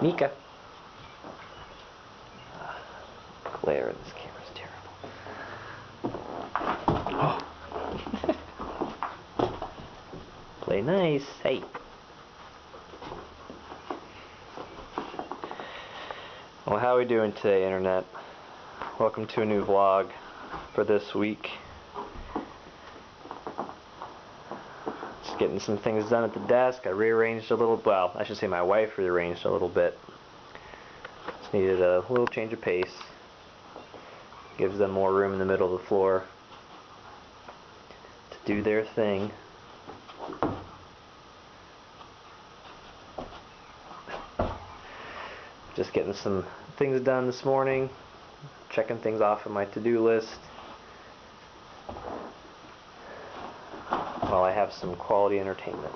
Mika. Glare in this camera's terrible. Oh. Play nice. Hey. Well, how are we doing today, Internet? Welcome to a new vlog for this week. Just getting some things done at the desk. I rearranged a little, well, I should say my wife rearranged a little bit. Just needed a little change of pace. Gives them more room in the middle of the floor to do their thing. Just getting some things done this morning, checking things off of my to-do list while I have some quality entertainment.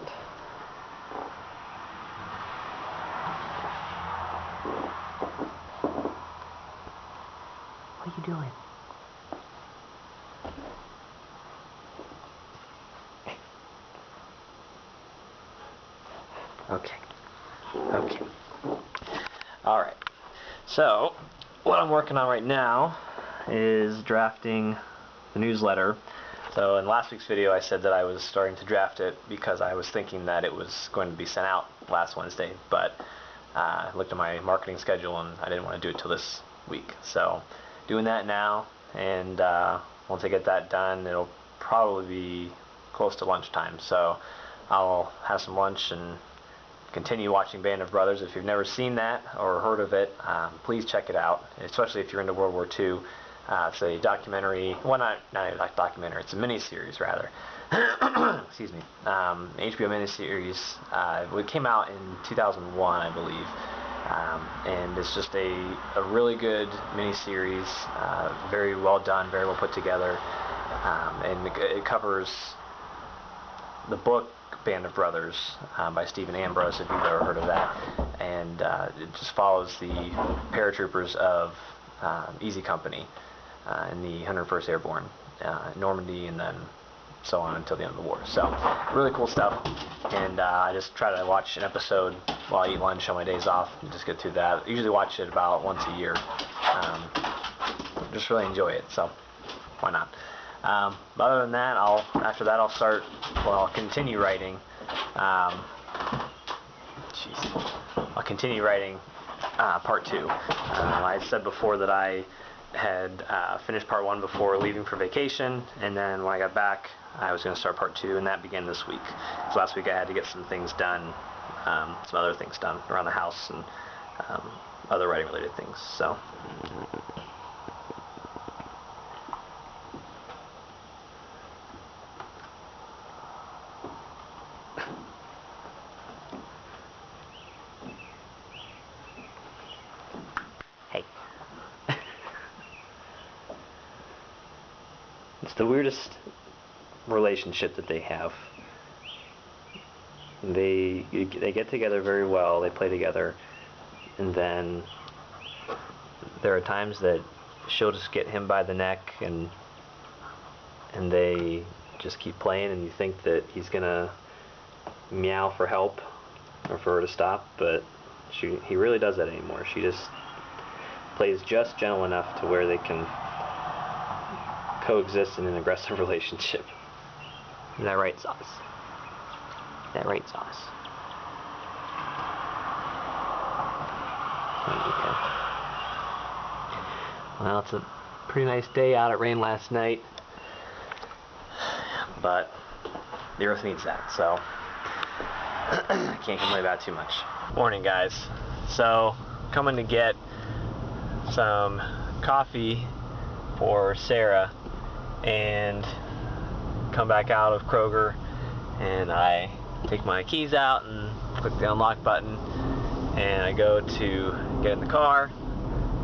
What are you doing? Okay. Okay. Alright. So, what I'm working on right now is drafting the newsletter. So in last week's video I said that I was starting to draft it because I was thinking that it was going to be sent out last Wednesday, but I looked at my marketing schedule and I didn't want to do it till this week. So doing that now, and once I get that done it'll probably be close to lunchtime. So I'll have some lunch and continue watching Band of Brothers. If you've never seen that or heard of it, please check it out, especially if you're into World War II. It's a documentary, well, not a documentary, it's a mini-series rather. Excuse me. HBO mini-series. It came out in 2001, I believe. And it's just a really good mini-series, very well done, very well put together. And it covers the book Band of Brothers by Stephen Ambrose, if you've ever heard of that, and it just follows the paratroopers of Easy Company in the 101st Airborne, Normandy, and then so on until the end of the war. So really cool stuff, and I just try to watch an episode while I eat lunch on my days off and just get through that. I usually watch it about once a year. Just really enjoy it, so why not? But other than that, I'll continue writing. I'll continue writing part 2. I said before that I had finished part 1 before leaving for vacation, and then when I got back, I was going to start part 2, and that began this week. So last week I had to get some things done, some other things done around the house, and other writing-related things. So. It's the weirdest relationship that they have. They get together very well, they play together, and then there are times that she'll just get him by the neck and they just keep playing, and you think that he's gonna meow for help or for her to stop, but he really does that anymore. She just plays just gentle enough to where they can coexist in an aggressive relationship. Is that right, Sauce? Is that right, Sauce? Okay. Well, it's a pretty nice day out. It rained last night, but the earth needs that, so I can't complain about it too much. Morning, guys. So, coming to get some coffee for Sarah, and come back out of Kroger, and I take my keys out and click the unlock button, and I go to get in the car.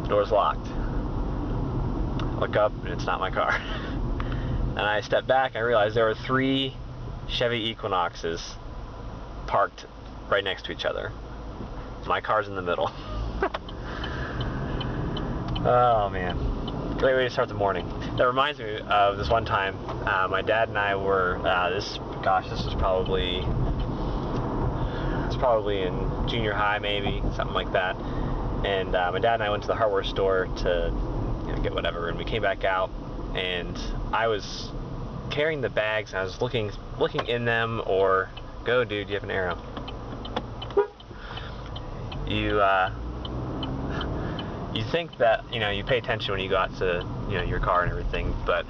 The door's locked. I look up and it's not my car. And I step back, I realize there were 3 Chevy Equinoxes parked right next to each other. My car's in the middle. Oh man. Great way to start the morning. That reminds me of this one time, my dad and I were, this was probably in junior high, maybe, something like that. And my dad and I went to the hardware store to get whatever, and we came back out, and I was carrying the bags, and I was looking in them, or go, dude, you have an arrow. You think that you pay attention when you go out to your car and everything, but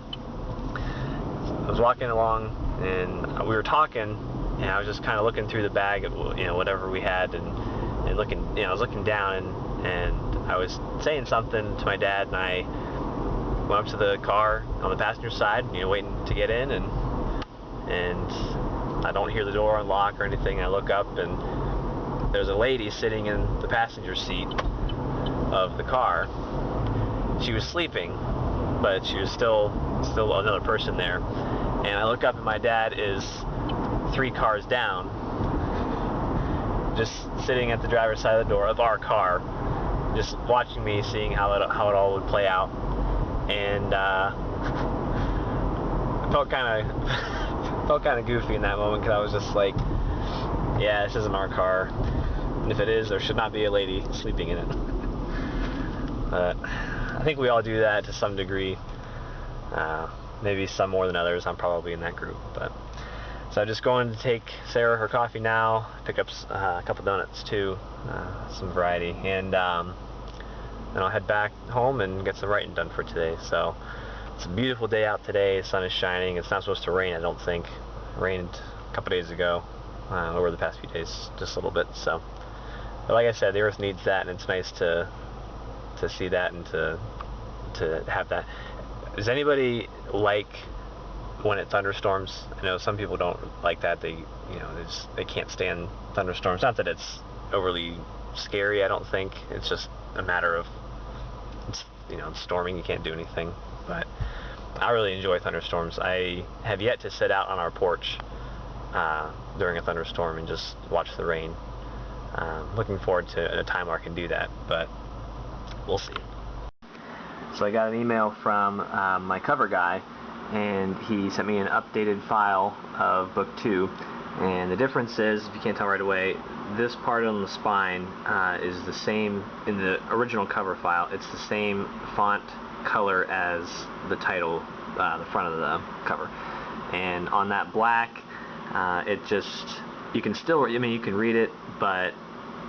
I was walking along and we were talking, and I was just kind of looking through the bag at whatever we had, and looking, I was looking down, and I was saying something to my dad, and I went up to the car on the passenger side, waiting to get in, and I don't hear the door unlock or anything. I look up, and there's a lady sitting in the passenger seat of the car. She was sleeping, but she was still another person there. And I look up, and my dad is 3 cars down, just sitting at the driver's side of the door of our car, just watching me, seeing how it all would play out. And I felt kind of goofy in that moment, because I was just like, yeah, this isn't our car, and if it is, there should not be a lady sleeping in it. But I think we all do that to some degree. Maybe some more than others. I'm probably in that group. But so I'm just going to take Sarah her coffee now, pick up a couple donuts too, some variety, and then I'll head back home and get some writing done for today. So it's a beautiful day out today. The sun is shining. It's not supposed to rain, I don't think. It rained a couple days ago, over the past few days, just a little bit. So, but like I said, the earth needs that, and it's nice to see that and to have that. Does anybody like when it thunderstorms? I know some people don't like that. They they can't stand thunderstorms. Not that it's overly scary, I don't think. It's just a matter of it's storming, you can't do anything. But I really enjoy thunderstorms. I have yet to sit out on our porch during a thunderstorm and just watch the rain. Looking forward to a time where I can do that, but we'll see. So I got an email from my cover guy, and he sent me an updated file of book 2, and the difference is, if you can't tell right away, this part on the spine is the same in the original cover file. It's the same font color as the title, the front of the cover, and on that black, it just, you can still, you can read it, but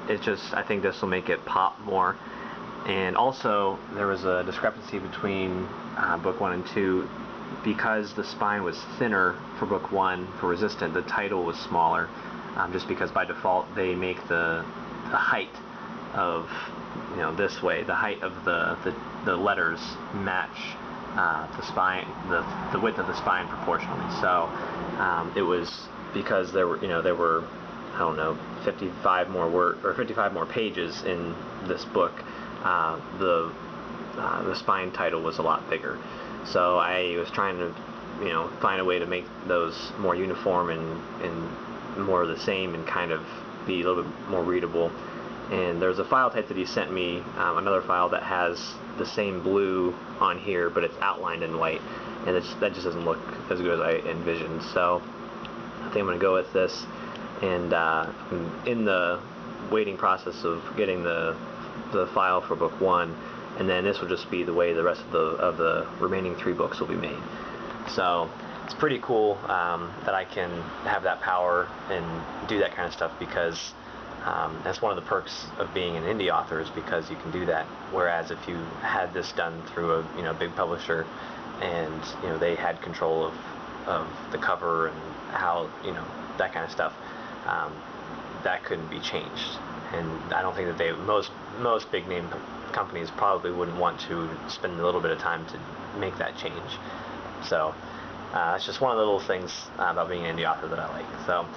it just, I think this will make it pop more. And also, there was a discrepancy between book 1 and 2, because the spine was thinner for book 1 for Resistant. The title was smaller, just because by default they make the height of this way. The height of the letters match the spine, the width of the spine proportionally. So it was because there were I don't know, 55 more pages in this book. The spine title was a lot bigger, so I was trying to find a way to make those more uniform and more the same, and kind of be a little bit more readable. And there's a file type that he sent me, another file that has the same blue on here, but it's outlined in white, and that just doesn't look as good as I envisioned. So I think I'm going to go with this, and in the waiting process of getting the file for book 1, and then this will just be the way the rest of the remaining 3 books will be made. So it's pretty cool that I can have that power and do that kind of stuff, because that's one of the perks of being an indie author, is because you can do that. Whereas if you had this done through a big publisher, and they had control of the cover and how that kind of stuff, that couldn't be changed. And I don't think that most big name companies probably wouldn't want to spend a little bit of time to make that change. So it's just one of the little things about being an indie author that I like. So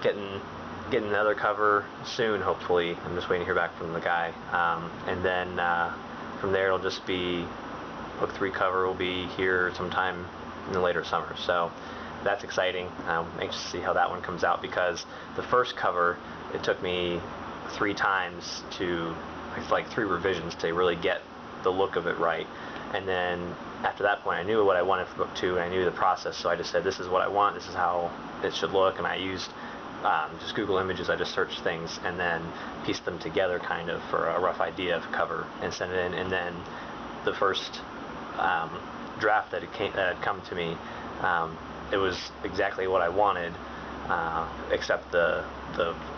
getting another cover soon, hopefully. I'm just waiting to hear back from the guy, and then from there it'll just be book 3 cover will be here sometime in the later summer. So that's exciting. I'm anxious to see how that one comes out, because the first cover, it took me 3 times it's like 3 revisions to really get the look of it right. And then after that point, I knew what I wanted for book 2, and I knew the process, so I just said, this is what I want, this is how it should look, and I used just Google Images. I just searched things and then pieced them together kind of for a rough idea of cover and sent it in. And then the first draft that had come to me, it was exactly what I wanted, except the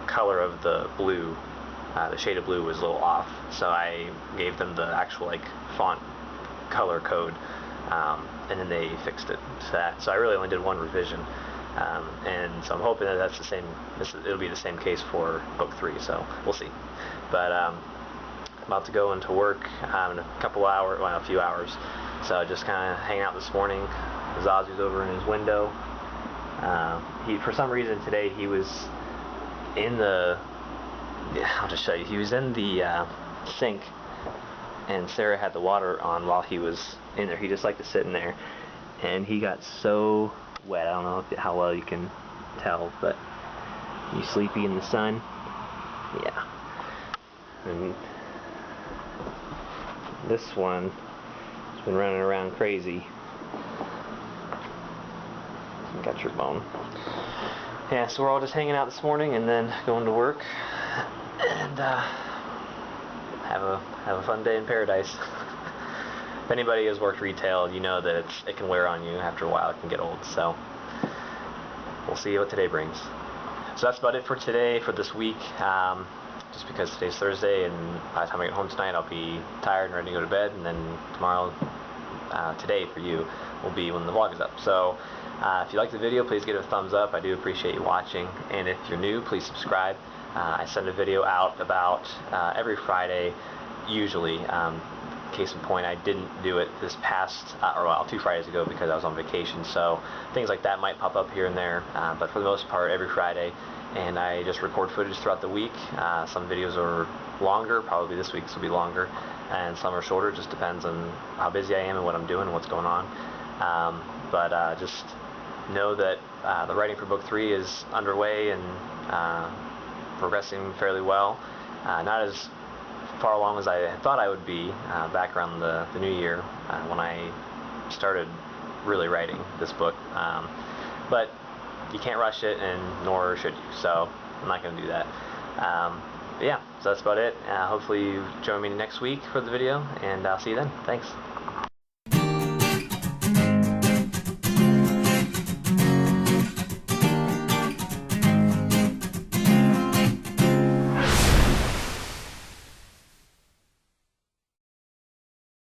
color of the blue, the shade of blue was a little off. So I gave them the actual like font color code, and then they fixed it to that. So I really only did one revision, and so I'm hoping that that's the same. It'll be the same case for book 3. So we'll see. But I'm about to go into work in a couple hours, well, a few hours. So just kind of hanging out this morning. Zazu's over in his window. For some reason today he was in the. I'll just show you. He was in the sink, and Sarah had the water on while he was in there. He just liked to sit in there, and he got so wet. I don't know how well you can tell, but you sleepy in the sun? Yeah. And this one has been running around crazy. Got your bone. Yeah, so we're all just hanging out this morning and then going to work and have a fun day in paradise. If anybody has worked retail, you know that it can wear on you after a while. It can get old. So we'll see what today brings. So that's about it for today, for this week. Just because today's Thursday, and by the time I get home tonight, I'll be tired and ready to go to bed, and then tomorrow, today for you, will be when the vlog is up. So if you like the video, please give it a thumbs up. I do appreciate you watching, and if you're new, please subscribe. I send a video out about every Friday, usually. Case in point, I didn't do it this past, or well, 2 Fridays ago because I was on vacation, so things like that might pop up here and there, but for the most part, every Friday. And I just record footage throughout the week. Some videos are longer, probably this week's will be longer, and some are shorter. It just depends on how busy I am and what I'm doing and what's going on. But just know that the writing for book 3 is underway and progressing fairly well. Not as far along as I thought I would be back around the new year when I started really writing this book. But you can't rush it, and nor should you, so I'm not going to do that. But yeah, so that's about it. Hopefully you join me next week for the video, and I'll see you then. Thanks.